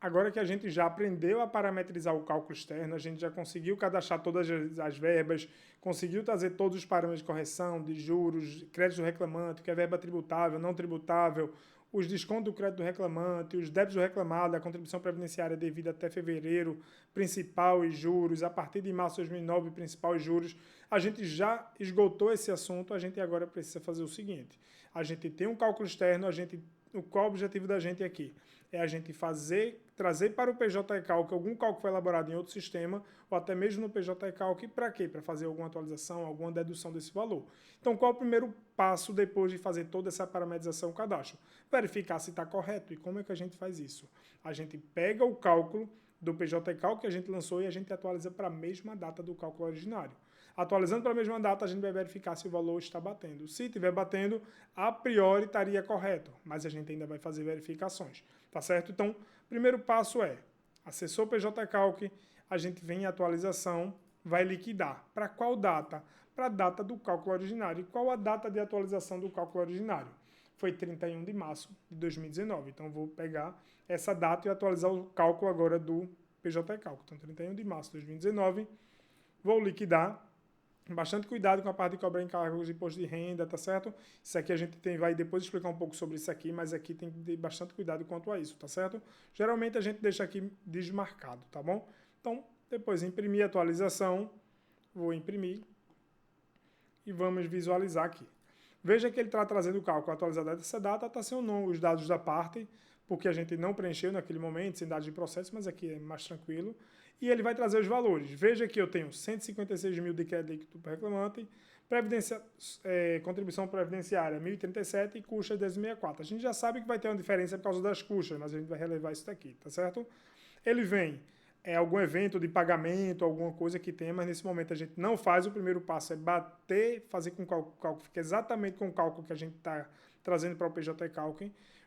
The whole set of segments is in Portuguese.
agora que a gente já aprendeu a parametrizar o cálculo externo, a gente já conseguiu cadastrar todas as verbas, conseguiu trazer todos os parâmetros de correção, de juros, crédito do reclamante, que é verba tributável, não tributável, os descontos do crédito do reclamante, os débitos do reclamado, a contribuição previdenciária devida até fevereiro, principal e juros, a partir de março de 2009, principal e juros. A gente já esgotou esse assunto, a gente agora precisa fazer o seguinte: a gente tem um cálculo externo, qual é o objetivo da gente aqui? É a gente trazer para o PJ Calc algum cálculo que foi elaborado em outro sistema, ou até mesmo no PJ Calc, para quê? Para fazer alguma atualização, alguma dedução desse valor. Então, qual é o primeiro passo depois de fazer toda essa parametrização do cadastro? Verificar se está correto. E como é que a gente faz isso? A gente pega o cálculo do PJ Calc que a gente lançou e a gente atualiza para a mesma data do cálculo originário. Atualizando para a mesma data, a gente vai verificar se o valor está batendo. Se estiver batendo, a priori estaria correto, mas a gente ainda vai fazer verificações, tá certo? Então, primeiro passo é, acessou o PJ Calc, a gente vem em atualização, vai liquidar. Para qual data? Para a data do cálculo originário. E qual a data de atualização do cálculo originário? Foi 31 de março de 2019. Então, vou pegar essa data e atualizar o cálculo agora do PJ Calc. Então, 31 de março de 2019, vou liquidar. Bastante cuidado com a parte de cobrar encargos de imposto de renda, tá certo? Isso aqui a gente vai depois explicar um pouco sobre isso aqui, mas aqui tem que ter bastante cuidado quanto a isso, tá certo? Geralmente a gente deixa aqui desmarcado, tá bom? Então, depois imprimir a atualização, vou imprimir e vamos visualizar aqui. Veja que ele está trazendo o cálculo atualizado dessa data, está sem o nome, os dados da parte, porque a gente não preencheu naquele momento, sem dados de processo, mas aqui é mais tranquilo. E ele vai trazer os valores. Veja que eu tenho 156 mil de crédito para reclamante, contribuição previdenciária 1.037 e custas 1064. A gente já sabe que vai ter uma diferença por causa das custas, mas a gente vai relevar isso daqui, tá certo? Ele vem algum evento de pagamento, alguma coisa que tenha, mas nesse momento a gente não faz. O primeiro passo é bater, fazer com que o cálculo fique exatamente com o cálculo que a gente está trazendo para o PJ Calc.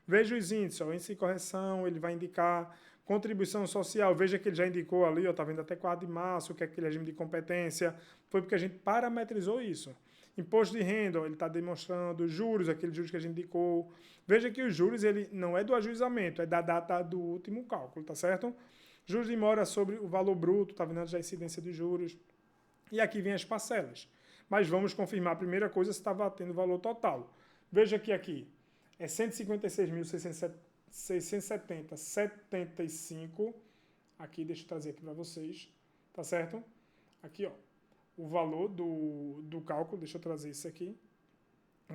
Veja os índices, o índice de correção, ele vai indicar contribuição social, veja que ele já indicou ali, está vendo até 4 de março, o que é aquele regime de competência, foi porque a gente parametrizou isso. Imposto de renda, ele está demonstrando juros, aqueles juros que a gente indicou. Veja que os juros, ele não é do ajuizamento, é da data do último cálculo, tá certo? Juros de mora sobre o valor bruto, está vendo já a incidência de juros. E aqui vem as parcelas. Mas vamos confirmar a primeira coisa se está batendo o valor total. Veja que aqui é 156.670,75. Aqui, deixa eu trazer aqui para vocês, tá certo? Aqui, ó, o valor do cálculo, deixa eu trazer isso aqui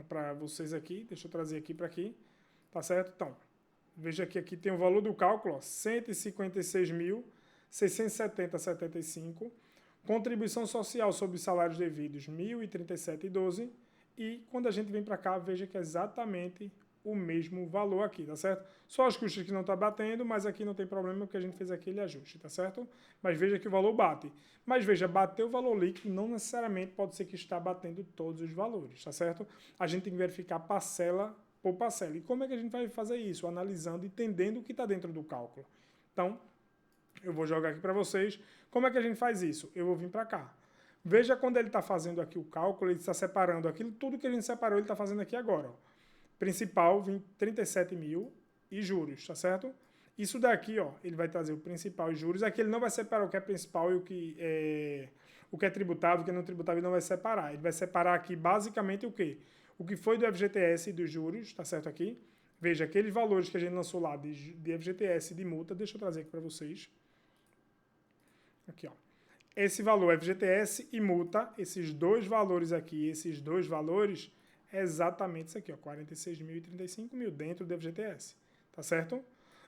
para vocês aqui, deixa eu trazer aqui para aqui, tá certo? Então, veja que aqui tem o valor do cálculo, 156.670,75. Contribuição social sobre salários devidos, 1.037,12. E quando a gente vem para cá, veja que é exatamente o mesmo valor aqui, tá certo? Só as custas que não está batendo, mas aqui não tem problema porque a gente fez aquele ajuste, tá certo? Mas veja que o valor bate. Mas veja, bater o valor líquido não necessariamente pode ser que está batendo todos os valores, tá certo? A gente tem que verificar parcela por parcela. E como é que a gente vai fazer isso? Analisando, entendendo o que está dentro do cálculo. Então, eu vou jogar aqui para vocês. Como é que a gente faz isso? Eu vou vir para cá. Veja quando ele está fazendo aqui o cálculo, ele está separando aquilo, tudo que a gente separou, ele está fazendo aqui agora. Ó. Principal, 37 mil e juros, tá certo? Isso daqui, ó, ele vai trazer o principal e juros. Aqui ele não vai separar o que é principal e o que é tributável, o que não tributável, ele não vai separar. Ele vai separar aqui basicamente o quê? O que foi do FGTS e dos juros, tá certo aqui? Veja, aqueles valores que a gente lançou lá de FGTS e de multa, deixa eu trazer aqui para vocês. Aqui, ó. Esse valor FGTS e multa, esses dois valores aqui, esses dois valores, é exatamente isso aqui, ó, 46 mil e 35 mil dentro do FGTS, tá certo?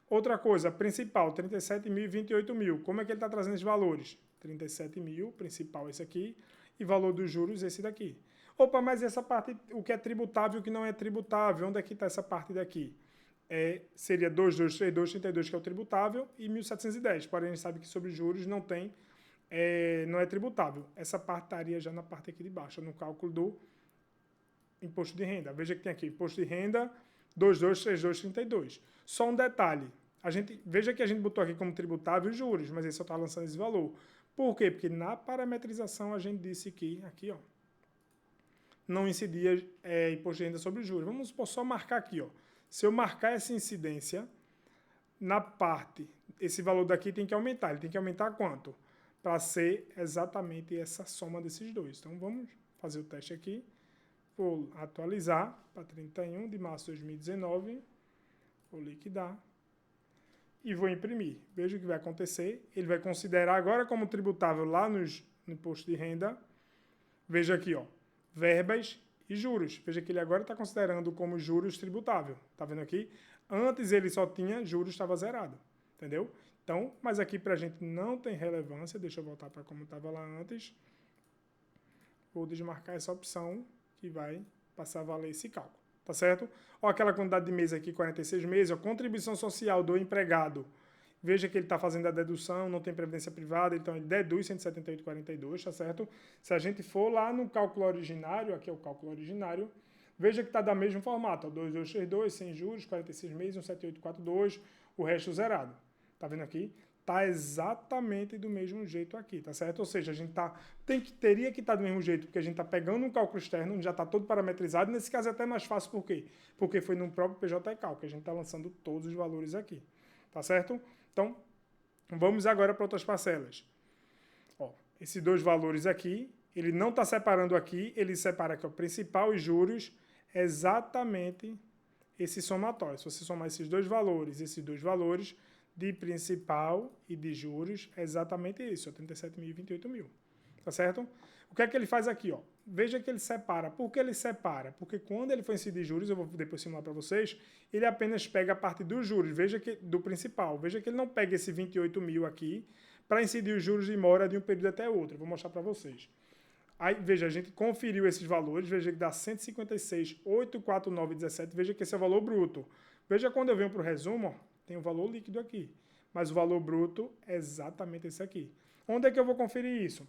Outra coisa, principal, 37 mil e 28 mil. Como é que ele está trazendo esses valores? 37 mil, principal esse aqui, e valor dos juros esse daqui. Opa, mas essa parte, o que é tributável e o que não é tributável, onde é que está essa parte daqui? Seria 2232, que é o tributável, e 1.710. Porém, a gente sabe que sobre juros não tem, não é tributável. Essa parte estaria já na parte aqui de baixo, no cálculo do imposto de renda. Veja que tem aqui, imposto de renda, 223232. Só um detalhe. Veja que a gente botou aqui como tributável os juros, mas ele só está lançando esse valor. Por quê? Porque na parametrização a gente disse que, aqui, ó, não incidia imposto de renda sobre os juros. Vamos só marcar aqui, ó. Se eu marcar essa incidência, na parte, esse valor daqui tem que aumentar. Ele tem que aumentar quanto? Para ser exatamente essa soma desses dois. Então, vamos fazer o teste aqui. Vou atualizar para 31 de março de 2019. Vou liquidar. E vou imprimir. Veja o que vai acontecer. Ele vai considerar agora como tributável lá no imposto de renda. Veja aqui, ó, verbas e juros. Veja que ele agora está considerando como juros tributável. Tá vendo aqui? Antes ele só tinha juros, estava zerado. Entendeu? Então, mas aqui para a gente não tem relevância. Deixa eu voltar para como estava lá antes. Vou desmarcar essa opção que vai passar a valer esse cálculo. Tá certo? Ó, aquela quantidade de meses aqui, 46 meses, ó, contribuição social do empregado. Veja que ele está fazendo a dedução, não tem previdência privada, então ele deduz 178,42, tá certo? Se a gente for lá no cálculo originário, aqui é o cálculo originário, veja que está do mesmo formato, ó, 2232, sem juros, 46 meses, 17842, o resto zerado. Tá vendo aqui? Tá exatamente do mesmo jeito aqui, tá certo? Ou seja, a gente teria que estar do mesmo jeito, porque a gente está pegando um cálculo externo, já está todo parametrizado, nesse caso é até mais fácil, por quê? Porque foi no próprio PJ Cal, que a gente está lançando todos os valores aqui, tá certo? Então, vamos agora para outras parcelas. Ó, esses dois valores aqui, ele não está separando aqui, ele separa aqui o principal e juros, exatamente esse somatório. Se você somar esses dois valores, de principal e de juros, é exatamente isso, 37.000 e 28.000. Tá certo? O que é que ele faz aqui? Ó? Veja que ele separa. Por que ele separa? Porque quando ele for incidir juros, eu vou depois simular para vocês, ele apenas pega a parte dos juros, veja que do principal. Veja que ele não pega esse 28.000 aqui para incidir os juros de mora de um período até outro. Eu vou mostrar para vocês. Aí, veja, a gente conferiu esses valores, veja que dá 156.849,17, veja que esse é o valor bruto. Veja quando eu venho para o resumo, ó, tem o valor líquido aqui, mas o valor bruto é exatamente esse aqui. Onde é que eu vou conferir isso?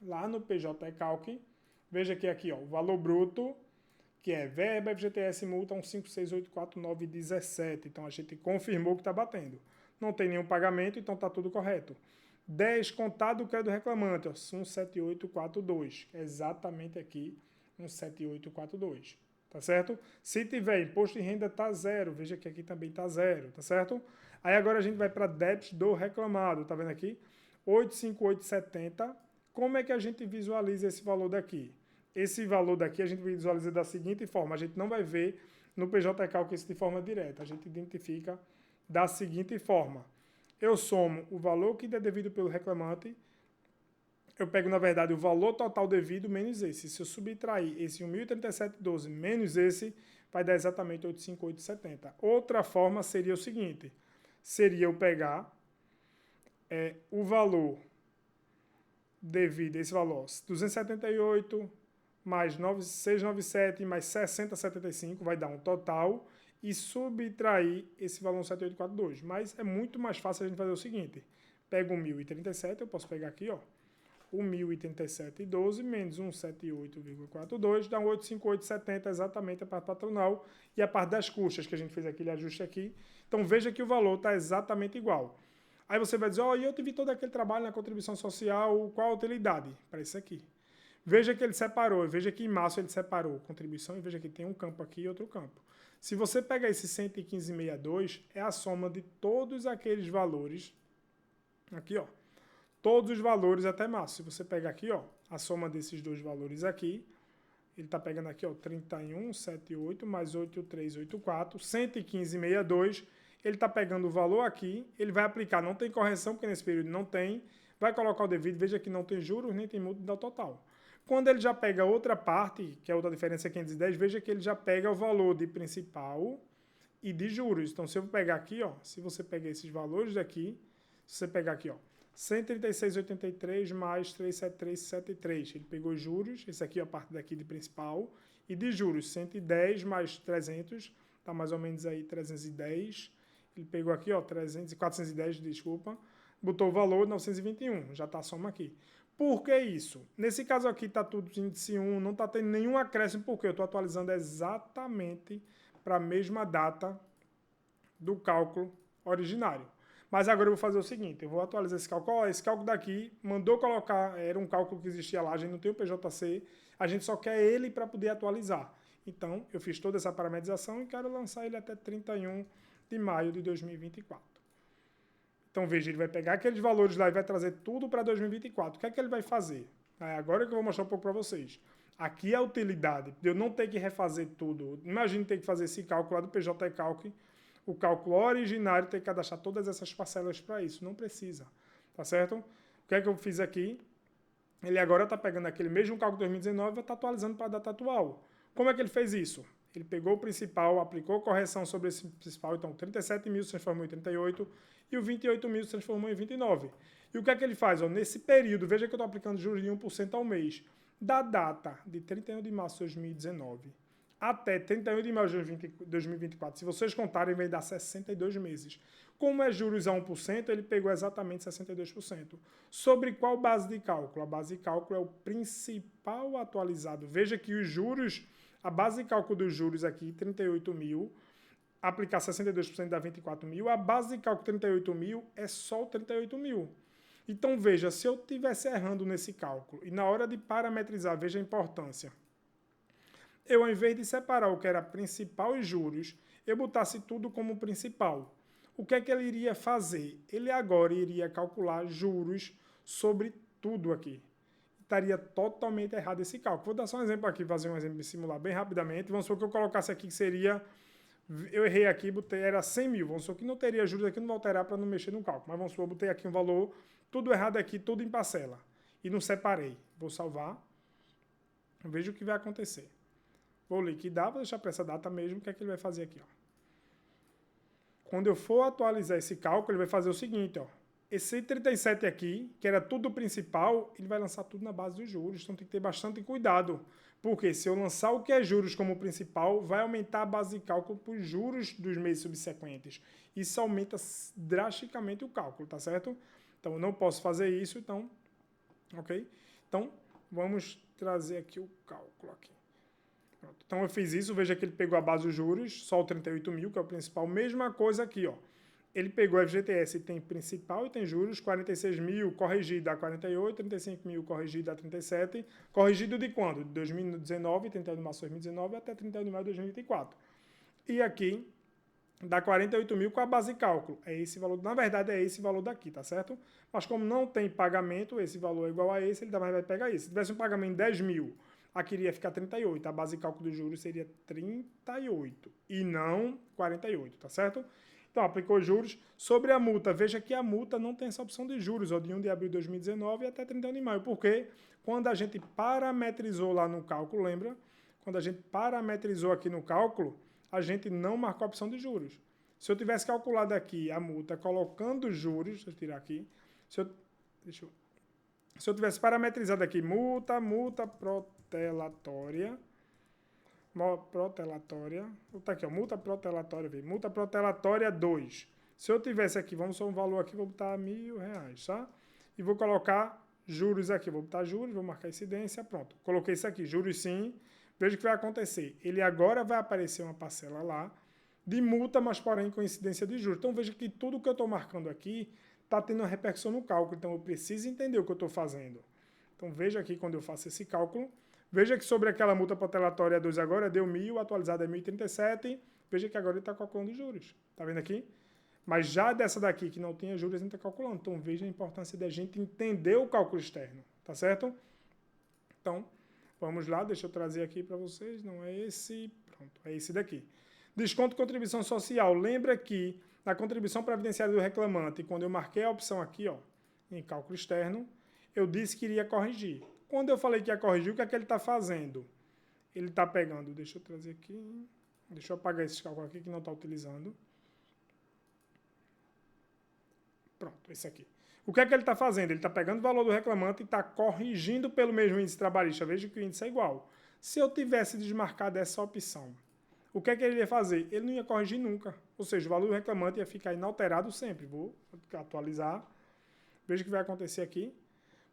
Lá no PJ Calc, veja que aqui, ó, o valor bruto, que é verba, FGTS, multa, 156.849,17. Então, a gente confirmou que está batendo. Não tem nenhum pagamento, então está tudo correto. 10, contado o crédito reclamante, ó, 17842. Exatamente aqui, 17842. Tá certo? Se tiver imposto de renda, tá zero. Veja que aqui também tá zero, tá certo? Aí agora a gente vai para débitos do reclamado, tá vendo aqui? 858,70. Como é que a gente visualiza esse valor daqui? Esse valor daqui a gente visualiza da seguinte forma. A gente não vai ver no PJ Calc isso de forma direta. A gente identifica da seguinte forma. Eu somo o valor que é devido pelo reclamante. Eu pego, na verdade, o valor total devido menos esse. Se eu subtrair esse 1.037,12 menos esse, vai dar exatamente 858,70. Outra forma seria o seguinte. Seria eu pegar o valor devido, esse valor, 278 mais 697 mais 60,75, vai dar um total, e subtrair esse valor 17842. Mas é muito mais fácil a gente fazer o seguinte. Pego o 1.037, eu posso pegar aqui, ó. O 1.037,12 menos 178,42 dá um 858,70, exatamente a parte patronal e a parte das custas, que a gente fez aquele ajuste aqui. Então veja que o valor está exatamente igual. Aí você vai dizer, ó, e eu tive todo aquele trabalho na contribuição social, qual a utilidade? Para isso aqui. Veja que ele separou, veja que em março ele separou contribuição e veja que tem um campo aqui e outro campo. Se você pegar esse 115,62, é a soma de todos aqueles valores, aqui, ó, todos os valores até março. Se você pegar aqui, ó, a soma desses dois valores aqui, ele está pegando aqui, ó, 31,78 mais 8,384, 115,62. Ele está pegando o valor aqui, ele vai aplicar, não tem correção, porque nesse período não tem, vai colocar o devido, veja que não tem juros, nem tem multa, dá o total. Quando ele já pega outra parte, que é outra diferença, 510, veja que ele já pega o valor de principal e de juros. Então, se eu pegar aqui, ó, se você pegar esses valores daqui, se você pegar aqui, ó, 136,83 mais 373,73. Ele pegou juros, esse aqui é a parte daqui de principal, e de juros, 110 mais 300, tá mais ou menos aí 310. Ele pegou aqui, ó, 410, desculpa, botou o valor 921, já tá a soma aqui. Por que isso? Nesse caso aqui tá tudo índice 1, não tá tendo nenhum acréscimo, porque eu tô atualizando exatamente para a mesma data do cálculo originário. Mas agora eu vou fazer o seguinte, eu vou atualizar esse cálculo. Ó, esse cálculo daqui, mandou colocar, era um cálculo que existia lá, a gente não tem o PJC, a gente só quer ele para poder atualizar. Então, eu fiz toda essa parametrização e quero lançar ele até 31 de maio de 2024. Então, veja, ele vai pegar aqueles valores lá e vai trazer tudo para 2024. O que é que ele vai fazer? Agora que eu vou mostrar um pouco para vocês. Aqui é a utilidade de eu não ter que refazer tudo. Imagine ter que fazer esse cálculo lá do PJ Calc, o cálculo originário, ter que cadastrar todas essas parcelas para isso. Não precisa, tá certo? O que é que eu fiz aqui? Ele agora está pegando aquele mesmo cálculo de 2019 e vai estar atualizando para a data atual. Como é que ele fez isso? Ele pegou o principal, aplicou correção sobre esse principal, então 37 mil se transformou em 38 e o 28 mil se transformou em 29. E o que é que ele faz? Nesse período, veja que eu estou aplicando juros de 1% ao mês, da data de 31 de março de 2019 até 31 de maio de 2024, se vocês contarem, vai dar 62 meses. Como é juros a 1%, ele pegou exatamente 62%. Sobre qual base de cálculo? A base de cálculo é o principal atualizado. Veja que os juros, a base de cálculo dos juros aqui, 38 mil, aplicar 62% dá 24 mil, a base de cálculo 38 mil é só o 38 mil. Então, veja, se eu estivesse errando nesse cálculo e na hora de parametrizar, veja a importância. Eu, ao invés de separar o que era principal e juros, eu botasse tudo como principal. O que é que ele iria fazer? Ele agora iria calcular juros sobre tudo aqui. Estaria totalmente errado esse cálculo. Vou dar só um exemplo aqui, fazer um exemplo de simular bem rapidamente. Vamos supor que eu colocasse aqui que seria... Eu errei aqui, botei, era 100 mil. Vamos supor que não teria juros aqui, não vou alterar para não mexer no cálculo. Mas vamos supor, botei aqui um valor, tudo errado aqui, tudo em parcela. E não separei. Vou salvar. Veja o que vai acontecer. Vou liquidar, vou deixar para essa data mesmo, o que é que ele vai fazer aqui? Ó. Quando eu for atualizar esse cálculo, ele vai fazer o seguinte, ó. Esse 37 aqui, que era tudo principal, ele vai lançar tudo na base dos juros, então tem que ter bastante cuidado. Porque se eu lançar o que é juros como principal, vai aumentar a base de cálculo para os juros dos meses subsequentes. Isso aumenta drasticamente o cálculo, tá certo? Então, eu não posso fazer isso, então, ok? Então, vamos trazer aqui o cálculo aqui. Então eu fiz isso, veja que ele pegou a base dos juros, só o 38 mil, que é o principal, mesma coisa aqui, ó. Ele pegou o FGTS, tem principal e tem juros, 46 mil corrigido a 48, 35 mil corrigido a 37, corrigido de quando? De 2019, 31 de março de 2019 até 31 de maio de 2024. E aqui dá 48 mil com a base de cálculo, é esse valor, na verdade é esse valor daqui, tá certo? Mas como não tem pagamento, esse valor é igual a esse, ele também vai pegar esse. Se tivesse um pagamento de 10 mil, aqui iria ficar 38. A base de cálculo dos juros seria 38 e não 48, tá certo? Então, aplicou juros. Sobre a multa, veja que a multa não tem essa opção de juros, ó, de 1 de abril de 2019 até 31 de maio. Porque quando a gente parametrizou lá no cálculo, lembra? Quando a gente parametrizou aqui no cálculo, a gente não marcou a opção de juros. Se eu tivesse calculado aqui a multa colocando juros, deixa eu tirar aqui, se eu tivesse parametrizado aqui multa protelatória, vou botar aqui, ó, multa protelatória 2. Se eu tivesse aqui, vamos só um valor aqui, vou botar R$1.000, tá? E vou colocar juros aqui, vou botar juros, vou marcar incidência, pronto. Coloquei isso aqui, juros sim. Veja o que vai acontecer. Ele agora vai aparecer uma parcela lá de multa, mas porém com incidência de juros. Então veja que tudo que eu estou marcando aqui está tendo uma repercussão no cálculo. Então eu preciso entender o que eu estou fazendo. Então veja aqui quando eu faço esse cálculo. Veja que sobre aquela multa protelatória 2 agora deu 1.000, atualizada é 1.037. Veja que agora ele está calculando os juros. Está vendo aqui? Mas já dessa daqui que não tinha juros, a gente está calculando. Então veja a importância da gente entender o cálculo externo. Tá certo? Então, vamos lá, deixa eu trazer aqui para vocês. Não é esse, pronto, é esse daqui. Desconto contribuição social. Lembra que na contribuição previdenciária do reclamante, quando eu marquei a opção aqui, ó, em cálculo externo, eu disse que iria corrigir. Quando eu falei que ia corrigir, o que é que ele está fazendo? Ele está pegando, deixa eu trazer aqui, deixa eu apagar esse cálculo aqui que não está utilizando. Pronto, esse aqui. O que é que ele está fazendo? Ele está pegando o valor do reclamante e está corrigindo pelo mesmo índice trabalhista. Veja que o índice é igual. Se eu tivesse desmarcado essa opção, o que é que ele ia fazer? Ele não ia corrigir nunca. Ou seja, o valor do reclamante ia ficar inalterado sempre. Vou atualizar. Veja o que vai acontecer aqui.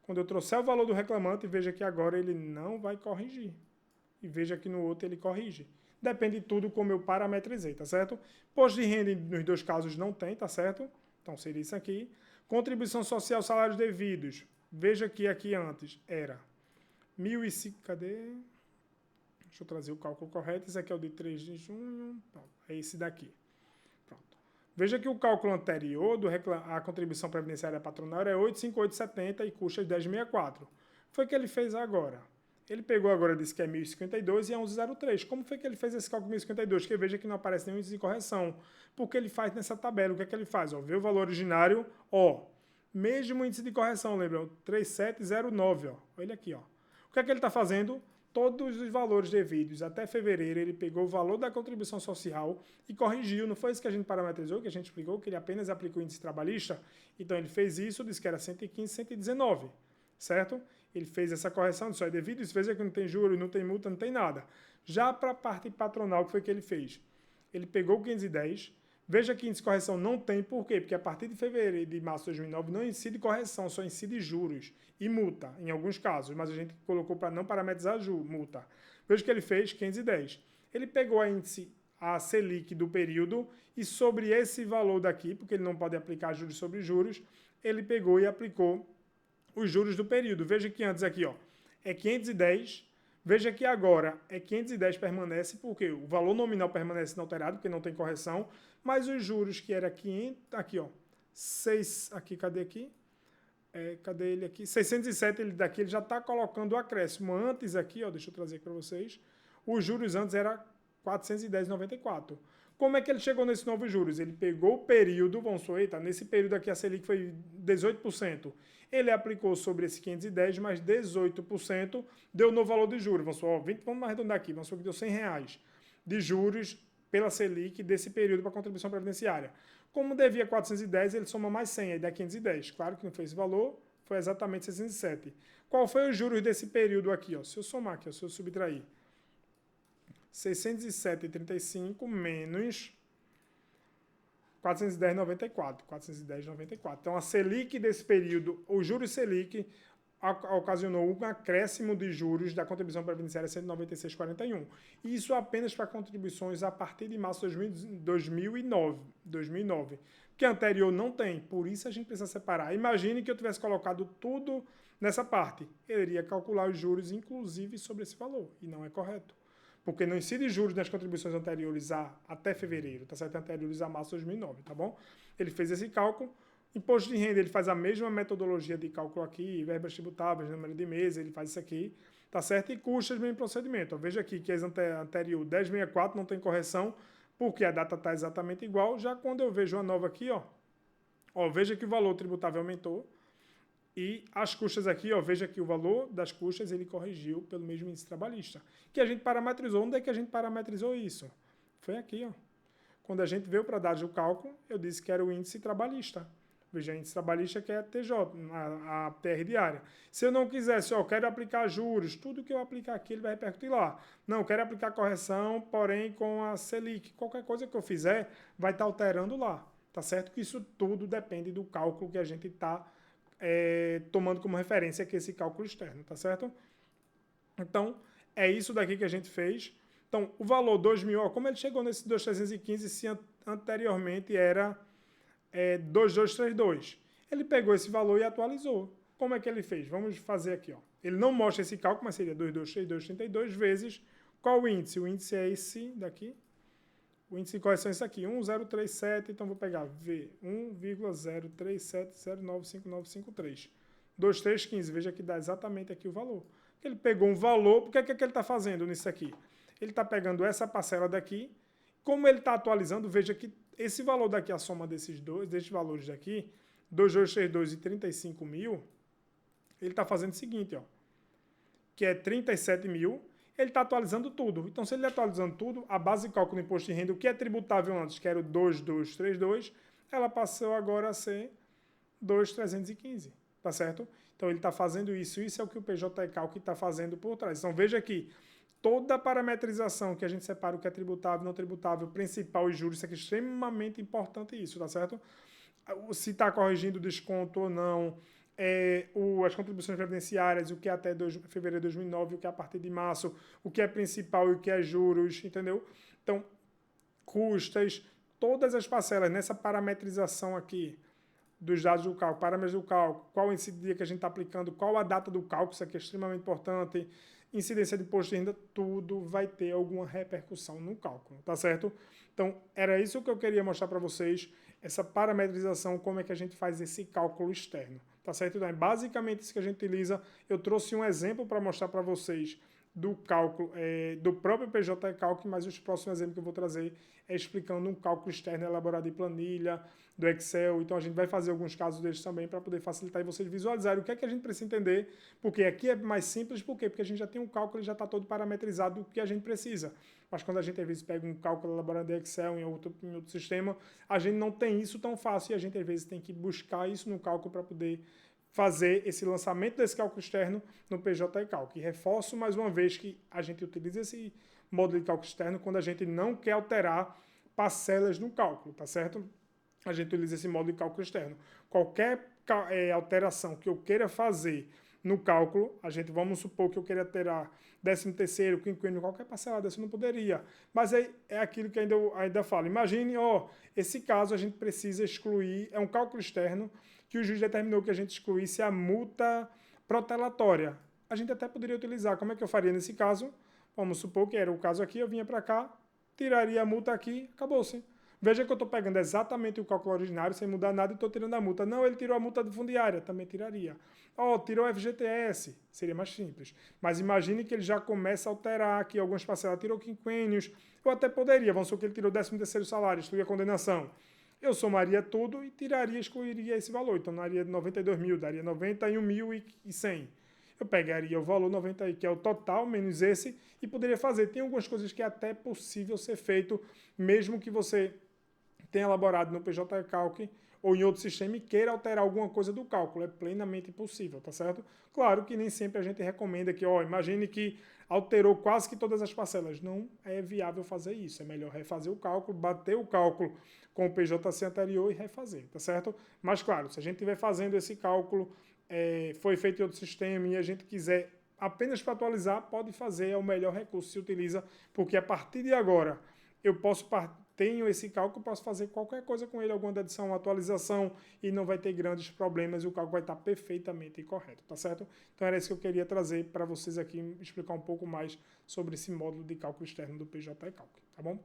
Quando eu trouxer o valor do reclamante, veja que agora ele não vai corrigir. E veja que no outro ele corrige. Depende de tudo como eu parametrizei, tá certo? Imposto de renda nos dois casos não tem, tá certo? Então seria isso aqui. Contribuição social, salários devidos. Veja que aqui antes era 1.005, cadê? Deixa eu trazer o cálculo correto. Esse aqui é o de 3 de junho. Pronto, é esse daqui. Pronto. Veja que o cálculo anterior a contribuição previdenciária patronal era 858,70 e custa 10,64. Foi o que ele fez agora. Ele pegou agora, disse que é 1.052 e é 11,03. Como foi que ele fez esse cálculo 1.052? Que veja que não aparece nenhum índice de correção. Porque ele faz nessa tabela. O que é que ele faz? Ó, vê o valor originário, ó. Mesmo índice de correção, lembra? 3709, ó. Olha aqui, ó. O que é que ele está fazendo? Todos os valores devidos até fevereiro, ele pegou o valor da contribuição social e corrigiu. Não foi isso que a gente parametrizou, que a gente explicou, que ele apenas aplicou o índice trabalhista? Então, ele fez isso, disse que era 115, 119, certo? Ele fez essa correção, isso é devido, isso veja que não tem juros, não tem multa, não tem nada. Já para a parte patronal, o que foi que ele fez? Ele pegou o 510, veja que índice de correção não tem, por quê? Porque a partir de fevereiro de março de 2009 não incide correção, só incide juros e multa, em alguns casos, mas a gente colocou para não parametrizar multa. Veja o que ele fez, 510. Ele pegou a Selic do período e sobre esse valor daqui, porque ele não pode aplicar juros sobre juros, ele pegou e aplicou os juros do período. Veja que antes aqui, ó, é 510. Veja que agora é 510 permanece, porque o valor nominal permanece inalterado, porque não tem correção, mas os juros que era 500, aqui, ó, 6, aqui, cadê aqui? Cadê ele aqui? 607, ele daqui ele já está colocando o acréscimo. Antes aqui, ó, deixa eu trazer aqui para vocês, os juros antes era 410,94. Como é que ele chegou nesses novos juros? Ele pegou o período, vamos supor, eita, nesse período aqui a Selic foi 18%. Ele aplicou sobre esse 510, mais 18%, deu no valor de juros. Vamos supor, 20, vamos arredondar aqui, vamos supor que deu R$100 de juros pela Selic desse período para a contribuição previdenciária. Como devia 410, ele soma mais 100, aí dá 510. Claro que não foi esse valor, foi exatamente 607. Qual foi os juros desse período aqui? Ó? Se eu somar aqui, ó, se eu subtrair 607,35 menos 410,94. 410,94. Então, a Selic desse período, o juros Selic, ocasionou um acréscimo de juros da contribuição previdenciária 196,41. Isso apenas para contribuições a partir de março de 2009, que anterior não tem. Por isso a gente precisa separar. Imagine que eu tivesse colocado tudo nessa parte. Eu iria calcular os juros, inclusive, sobre esse valor. E não é correto. Porque não incide juros nas contribuições anteriores até fevereiro, tá certo? Anteriores a março de 2009, tá bom? Ele fez esse cálculo. Imposto de renda, ele faz a mesma metodologia de cálculo aqui, verbas tributáveis, número de meses, ele faz isso aqui, tá certo? E custas, mesmo procedimento. Ó, veja aqui que as anterior 1064 não tem correção, porque a data está exatamente igual. Já quando eu vejo a nova aqui, ó, veja que o valor tributável aumentou. E as custas aqui, ó, veja que o valor das custas ele corrigiu pelo mesmo índice trabalhista. Que a gente parametrizou. Onde é que a gente parametrizou isso? Foi aqui, ó. Quando a gente veio para dados do cálculo, eu disse que era o índice trabalhista. Veja, índice trabalhista que é a TJ, a TR diária. Se eu não quisesse, ó, eu quero aplicar juros, tudo que eu aplicar aqui ele vai repercutir lá. Não, eu quero aplicar correção, porém com a Selic. Qualquer coisa que eu fizer vai estar alterando lá. Tá certo? Que isso tudo depende do cálculo que a gente está tomando como referência aqui esse cálculo externo, tá certo? Então, é isso daqui que a gente fez. Então, o valor 2.000, ó, como ele chegou nesse 2.315 se anteriormente era 2.232. Ele pegou esse valor e atualizou. Como é que ele fez? Vamos fazer aqui. Ó. Ele não mostra esse cálculo, mas seria 2.232, vezes qual o índice? O índice é esse daqui. O índice de correção é esse aqui, 1037, então vou pegar V, 1,037095953. 2315, veja que dá exatamente aqui o valor. Ele pegou um valor, porque é que ele está fazendo nisso aqui? Ele está pegando essa parcela daqui, como ele está atualizando, veja que esse valor daqui, a soma desses valores daqui, 2232 e 35 mil, ele está fazendo o seguinte, ó, que é 37 mil, ele está atualizando tudo. Então, se ele está atualizando tudo, a base de cálculo do imposto de renda, o que é tributável antes, que era o 2232, ela passou agora a ser 2.315, tá certo? Então, ele está fazendo isso. Isso é o que o PJ Calc está fazendo por trás. Então, veja aqui, toda a parametrização que a gente separa o que é tributável, não tributável, principal e juros, isso aqui é extremamente importante isso, tá certo? Se está corrigindo desconto ou não, as contribuições previdenciárias, o que é até fevereiro de 2009, o que é a partir de março, o que é principal e o que é juros, entendeu? Então, custas, todas as parcelas nessa parametrização aqui dos dados do cálculo, parâmetros do cálculo, qual esse dia que a gente está aplicando, qual a data do cálculo, isso aqui é extremamente importante, incidência de imposto de renda, tudo vai ter alguma repercussão no cálculo, tá certo? Então, era isso que eu queria mostrar para vocês. essa parametrização, como é que a gente faz esse cálculo externo, tá certo? Então, é basicamente isso que a gente utiliza. Eu trouxe um exemplo para mostrar para vocês do cálculo do próprio PJ Calc, mas os próximos exemplos que eu vou trazer é explicando um cálculo externo elaborado em planilha, do Excel. Então a gente vai fazer alguns casos desses também para poder facilitar e vocês visualizarem o que é que a gente precisa entender, porque aqui é mais simples, por quê? Porque a gente já tem um cálculo e já está todo parametrizado do que a gente precisa. Mas quando a gente às vezes pega um cálculo elaborado em Excel em outro sistema, a gente não tem isso tão fácil e a gente às vezes tem que buscar isso no cálculo para poder fazer esse lançamento desse cálculo externo no PJ Calc. E reforço mais uma vez que a gente utiliza esse módulo de cálculo externo quando a gente não quer alterar parcelas no cálculo, tá certo? A gente utiliza esse módulo de cálculo externo. Qualquer alteração que eu queira fazer no cálculo, vamos supor que eu queira alterar 13º, quinquênio, qualquer parcela dessa eu não poderia. Mas é aquilo que ainda falo. Imagine, esse caso a gente precisa excluir, é um cálculo externo que o juiz determinou que a gente excluísse a multa protelatória. A gente até poderia utilizar. Como é que eu faria nesse caso? Vamos supor que era o caso aqui, eu vinha para cá, tiraria a multa aqui, acabou-se. Veja que eu estou pegando exatamente o cálculo originário, sem mudar nada, e estou tirando a multa. Não, ele tirou a multa de fundiária, também tiraria. Tirou o FGTS, seria mais simples. Mas imagine que ele já começa a alterar aqui algumas parcelas, tirou quinquênios. Eu até poderia, vamos supor que ele tirou 13º salário, excluía a condenação. Eu somaria tudo e excluiria esse valor. Então, daria 92 mil, daria 91.100. Eu pegaria o valor 90, que é o total, menos esse, e poderia fazer. Tem algumas coisas que é até possível ser feito, mesmo que você tenha elaborado no PJ Calc ou em outro sistema e queira alterar alguma coisa do cálculo. É plenamente possível, tá certo? Claro que nem sempre a gente recomenda que, imagine que alterou quase que todas as parcelas. Não é viável fazer isso. É melhor refazer o cálculo, bater o cálculo com o PJC anterior e refazer, tá certo? Mas, claro, se a gente estiver fazendo esse cálculo, foi feito em outro sistema e a gente quiser apenas para atualizar, pode fazer, é o melhor recurso que se utiliza, porque a partir de agora eu tenho esse cálculo, posso fazer qualquer coisa com ele, alguma adição, atualização, e não vai ter grandes problemas, e o cálculo vai estar perfeitamente correto, tá certo? Então era isso que eu queria trazer para vocês aqui, explicar um pouco mais sobre esse módulo de cálculo externo do PJ Calc, tá bom?